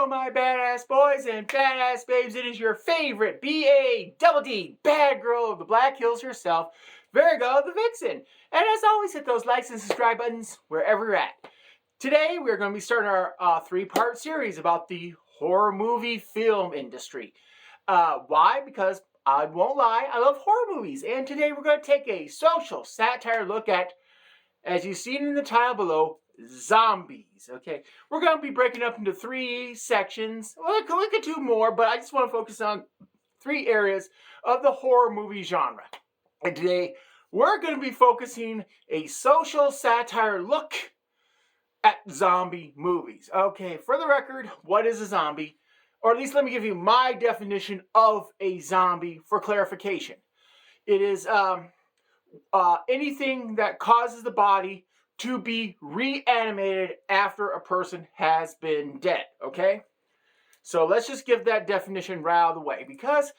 Hello, my badass boys and badass babes. It is your favorite B-A-double-D bad girl of the Black Hills herself, Virgo the Vixen. And as always, hit those likes and subscribe buttons wherever you're at. Today, we're going to be starting our three-part series about the horror movie film industry. Why? Because I won't lie, I love horror movies. And today, we're going to take a social satire look at, as you've seen in the title below, zombies. Okay, we're going to be breaking up into three sections. Well, we could do more, but I just want to focus on three areas of the horror movie genre. And today, we're going to be focusing a social satire look at zombie movies. Okay, for the record, what is a zombie? Or at least let me give you my definition of a zombie for clarification. It is anything that causes the body to be reanimated after a person has been dead, okay? So let's just give that definition right out of the way, because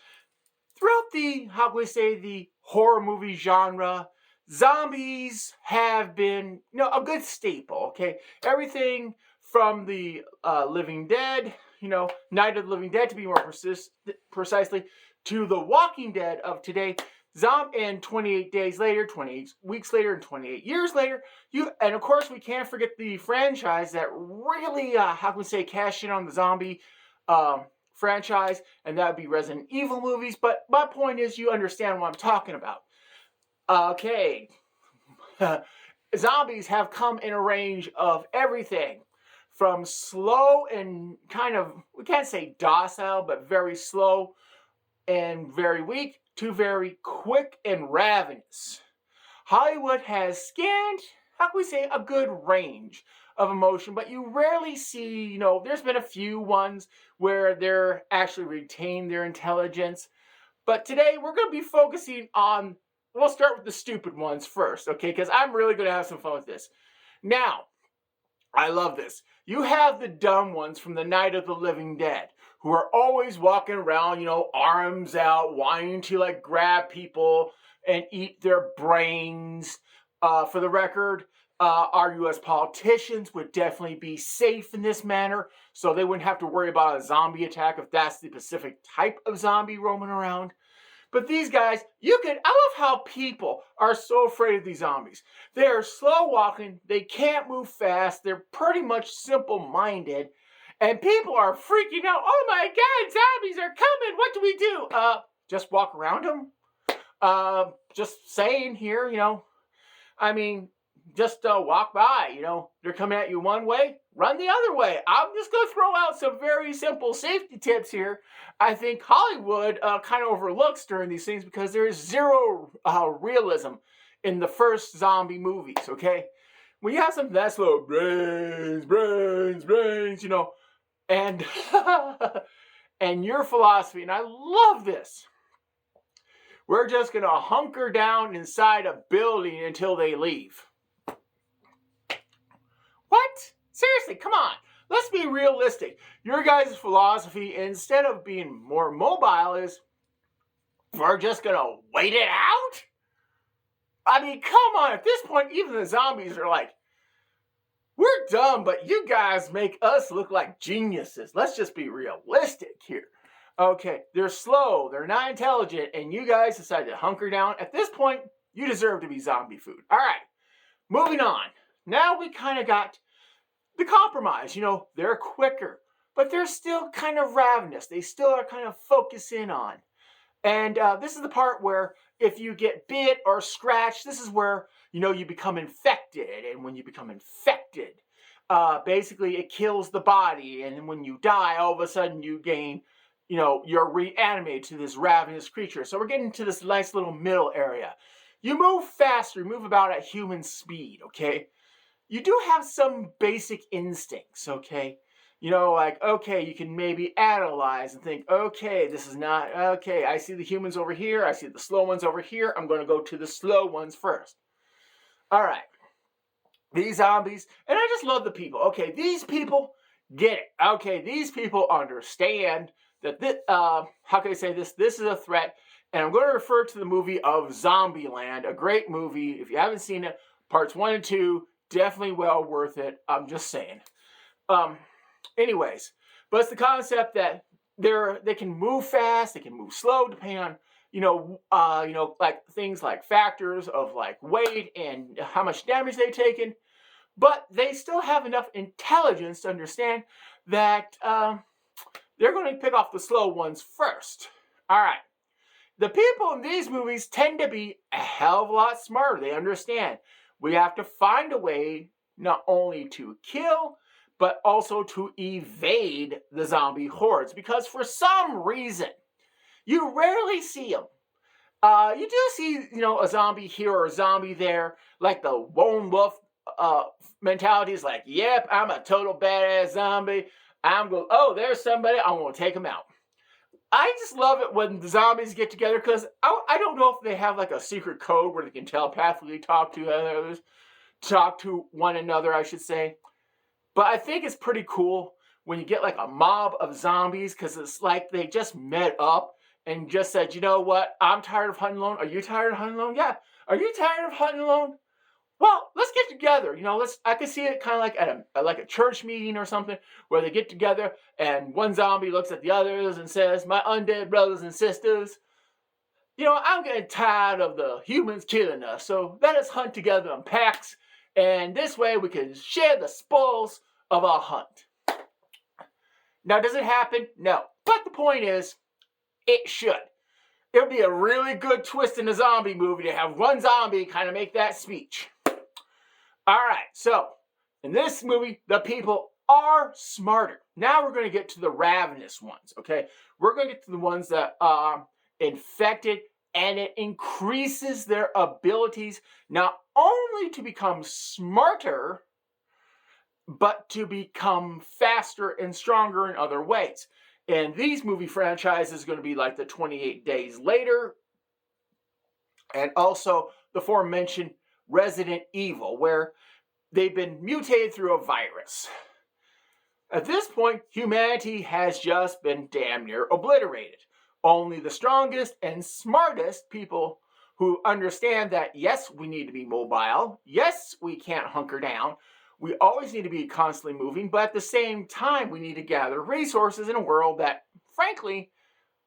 throughout the, how can we say, the horror movie genre, zombies have been, a good staple, okay? Everything from the Living Dead, Night of the Living Dead to be more precisely, to the Walking Dead of today, and 28 days later, 28 weeks later, and 28 years later, and of course we can't forget the franchise that really, how can we say, cashed in on the zombie franchise, and that would be Resident Evil movies. But my point is, you understand what I'm talking about. Okay, zombies have come in a range of everything from slow and kind of, we can't say docile, but very slow and very weak, to very quick and ravenous. Hollywood has scanned, how can we say, a good range of emotion, but you rarely see, there's been a few ones where they're actually retain their intelligence. But today we're going to be focusing on, we'll start with the stupid ones first, okay? Because I'm really going to have some fun with this. Now, I love this. You have the dumb ones from the Night of the Living Dead, who are always walking around, arms out, wanting to grab people and eat their brains. For the record, our U.S. politicians would definitely be safe in this manner, so they wouldn't have to worry about a zombie attack if that's the specific type of zombie roaming around. But these guys, I love how people are so afraid of these zombies. They are slow walking, they can't move fast, they're pretty much simple-minded, and people are freaking out. Oh my God, zombies are coming, what do we do? Just walk around them? Just saying here, just walk by, they're coming at you one way, run the other way. I'm just going to throw out some very simple safety tips here. I think Hollywood kind of overlooks during these things because there is zero realism in the first zombie movies, okay? When you have something that's slow, brains, and, and your philosophy, and I love this, we're just going to hunker down inside a building until they leave. What? Seriously, come on. Let's be realistic. Your guys' philosophy, instead of being more mobile, is we're just going to wait it out? I mean, come on. At this point, even the zombies are like, we're dumb, but you guys make us look like geniuses. Let's just be realistic here. Okay, they're slow, they're not intelligent, and you guys decide to hunker down. At this point, you deserve to be zombie food. All right, moving on. Now we kind of got the compromise. They're quicker, but they're still kind of ravenous. They still are kind of focused in on. And this is the part where if you get bit or scratched, this is where, you become infected. And when you become infected, basically it kills the body. And then when you die, all of a sudden you gain, you're reanimated to this ravenous creature. So we're getting to this nice little middle area. You move faster, you move about at human speed, okay? You do have some basic instincts, okay? Okay, you can maybe analyze and think, okay, this is not, okay, I see the humans over here, I see the slow ones over here, I'm going to go to the slow ones first. All right, these zombies, and I just love the people. Okay, these people get it. Okay, these people understand that this, how can I say this? This is a threat, and I'm going to refer to the movie of Zombieland, a great movie. If you haven't seen it, parts 1 and 2, definitely well worth it. I'm just saying. Anyways, But it's the concept that they can move fast, they can move slow, depending on like things like factors of like weight and how much damage they've taken. But they still have enough intelligence to understand that they're going to pick off the slow ones first. All right. The people in these movies tend to be a hell of a lot smarter. They understand we have to find a way not only to kill, but also to evade the zombie hordes. Because for some reason, you rarely see them. You do see, a zombie here or a zombie there, like the lone wolf mentality is like, yep, I'm a total badass zombie. There's somebody, I'm going to take him out. I just love it when the zombies get together because I don't know if they have like a secret code where they can telepathically talk to one another, I should say. But I think it's pretty cool when you get like a mob of zombies because it's like they just met up and just said, you know what, I'm tired of hunting alone. Are you tired of hunting alone? Yeah. Are you tired of hunting alone? Well, let's get together. I can see it kind of like at a church meeting or something where they get together and one zombie looks at the others and says, my undead brothers and sisters, I'm getting tired of the humans killing us. So let us hunt together in packs. And this way we can share the spoils of our hunt. Now, does it happen? No. But the point is, it should. It would be a really good twist in a zombie movie to have one zombie kind of make that speech. All right, so in this movie, the people are smarter. Now we're going to get to the ravenous ones, okay? We're going to get to the ones that are infected, and it increases their abilities not only to become smarter, but to become faster and stronger in other ways. And these movie franchises are going to be like the 28 Days Later, and also the aforementioned Resident Evil, where they've been mutated through a virus. At this point, humanity has just been damn near obliterated. Only the strongest and smartest people who understand that, yes, we need to be mobile, yes, we can't hunker down, we always need to be constantly moving, but at the same time, we need to gather resources in a world that, frankly,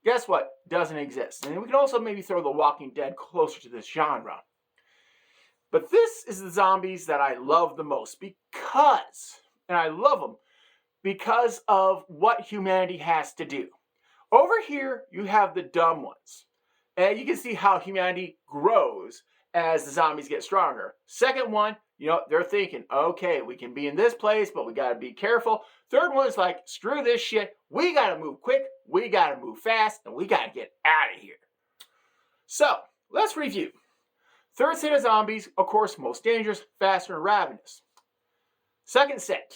guess what, doesn't exist. And we can also maybe throw The Walking Dead closer to this genre. But this is the zombies that I love the most and I love them because of what humanity has to do. Over here, you have the dumb ones. And you can see how humanity grows as the zombies get stronger. Second one, they're thinking, okay, we can be in this place, but we got to be careful. Third one is like, screw this shit. We got to move quick, we got to move fast, and we got to get out of here. So, let's review. Third set of zombies, of course, most dangerous, faster, and ravenous. Second set,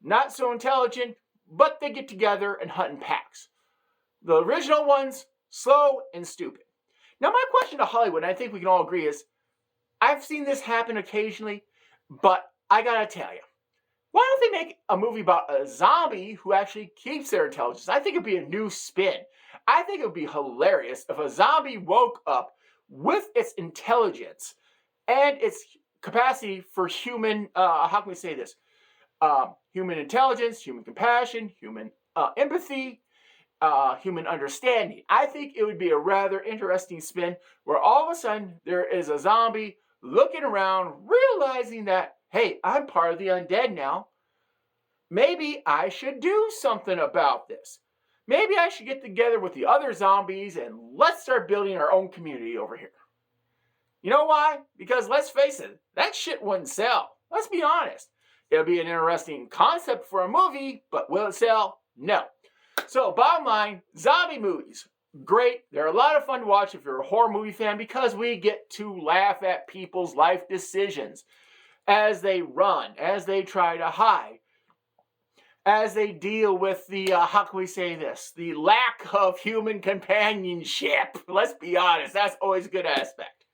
not so intelligent, but they get together and hunt in packs. The original ones, slow and stupid. Now, my question to Hollywood, and I think we can all agree, is I've seen this happen occasionally, but I gotta tell you, why don't they make a movie about a zombie who actually keeps their intelligence? I think it'd be a new spin. I think it would be hilarious if a zombie woke up with its intelligence and its capacity for human, human intelligence, human compassion, human empathy, human understanding. I think it would be a rather interesting spin where all of a sudden there is a zombie looking around, realizing that, hey, I'm part of the undead now. Maybe I should do something about this. Maybe I should get together with the other zombies and let's start building our own community over here. You know why? Because let's face it, that shit wouldn't sell. Let's be honest. It'll be an interesting concept for a movie, but will it sell? No. So bottom line, zombie movies, great. They're a lot of fun to watch if you're a horror movie fan because we get to laugh at people's life decisions as they run, as they try to hide, as they deal with the, the lack of human companionship. Let's be honest, that's always a good aspect.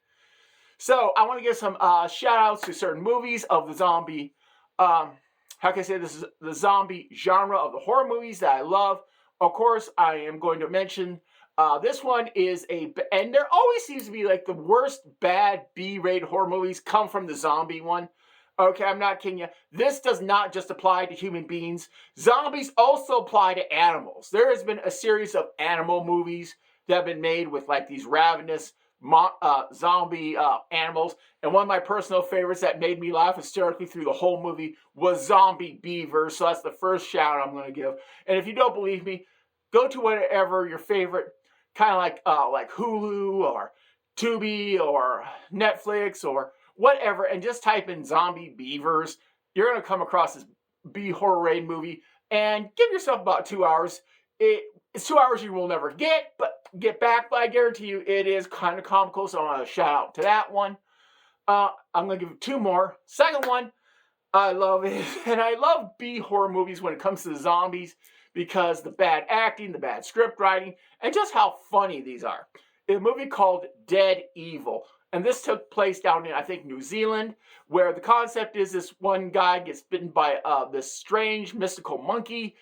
So I want to give some shout outs to certain movies of the zombie, this is the zombie genre of the horror movies that I love. Of course, I am going to mention this one is and there always seems to be like the worst bad B-rated horror movies come from the zombie one. Okay, I'm not kidding you. This does not just apply to human beings. Zombies also apply to animals. There has been a series of animal movies that have been made with like these ravenous zombie animals. And one of my personal favorites that made me laugh hysterically through the whole movie was Zombie Beavers. So that's the first shout I'm going to give. And if you don't believe me, go to whatever your favorite kind of like Hulu or Tubi or Netflix or whatever, and just type in Zombie Beavers. You're going to come across this B horror raid movie, and give yourself about 2 hours. It's 2 hours you will never get back, but I guarantee you it is kind of comical, so I want to shout out to that one. I'm going to give two more. Second one, I love it, and I love B horror movies when it comes to the zombies because the bad acting, the bad script writing, and just how funny these are. A movie called Dead Evil. And this took place down in, I think, New Zealand, where the concept is this one guy gets bitten by this strange mystical monkey.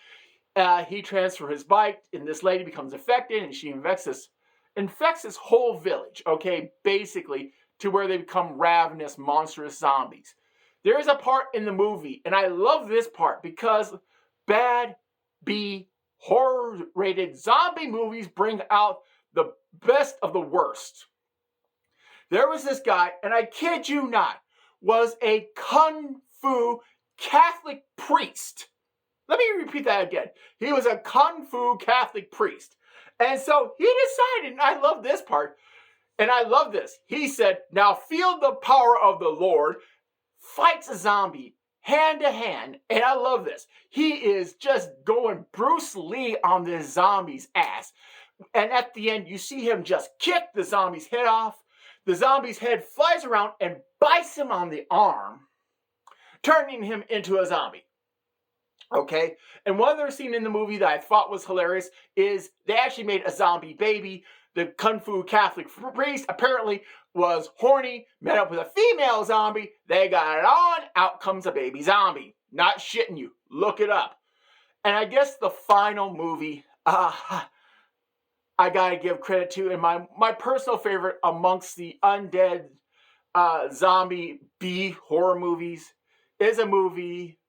He transfers his bite, and this lady becomes infected, and she infects this whole village, okay, basically, to where they become ravenous, monstrous zombies. There is a part in the movie, and I love this part, because bad B horror-rated zombie movies bring out the best of the worst. There was this guy, and I kid you not, was a Kung Fu Catholic priest. Let me repeat that again. He was a Kung Fu Catholic priest. And so he decided, and I love this part, and I love this. He said, now feel the power of the Lord, fights a zombie hand to hand, and I love this. He is just going Bruce Lee on this zombie's ass. And at the end, you see him just kick the zombie's head off. The zombie's head flies around and bites him on the arm, turning him into a zombie. Okay? And one other scene in the movie that I thought was hilarious is they actually made a zombie baby. The Kung Fu Catholic priest apparently was horny, met up with a female zombie. They got it on. Out comes a baby zombie. Not shitting you. Look it up. And I guess the final movie, I gotta give credit to, and my personal favorite amongst the undead zombie B horror movies is a movie.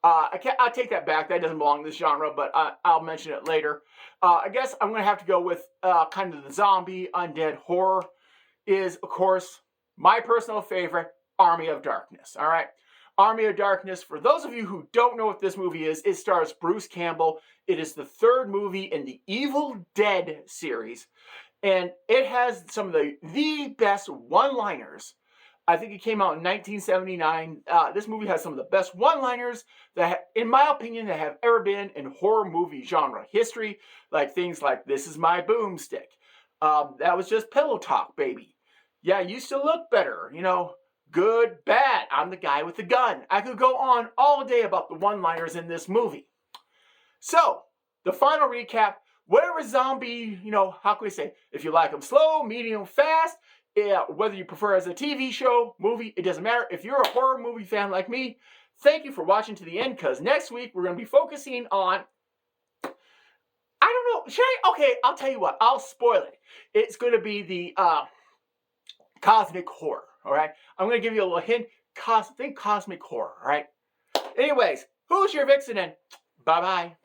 I'll take that back. That doesn't belong to this genre, but I'll mention it later. I guess I'm gonna have to go with kind of the zombie undead horror. Is of course my personal favorite, Army of Darkness. All right. Army of Darkness, for those of you who don't know what this movie is, it stars Bruce Campbell. It is the third movie in the Evil Dead series, and it has some of the best one-liners. I think it came out in 1979. This movie has some of the best one-liners that, in my opinion, that have ever been in horror movie genre history, like things like, "This is my boomstick." That was just pillow talk, baby. Yeah, you used to look better, you know. Good, bad, I'm the guy with the gun. I could go on all day about the one-liners in this movie. So, the final recap, whatever zombie, how can we say, if you like them slow, medium, fast, whether you prefer as a TV show, movie, it doesn't matter. If you're a horror movie fan like me, thank you for watching to the end, because next week we're going to be focusing on, I don't know, okay, I'll tell you what, I'll spoil it. It's going to be the cosmic horror. All right, I'm going to give you a little hint. Think cosmic horror, all right? Anyways, who's your vixen? And bye-bye.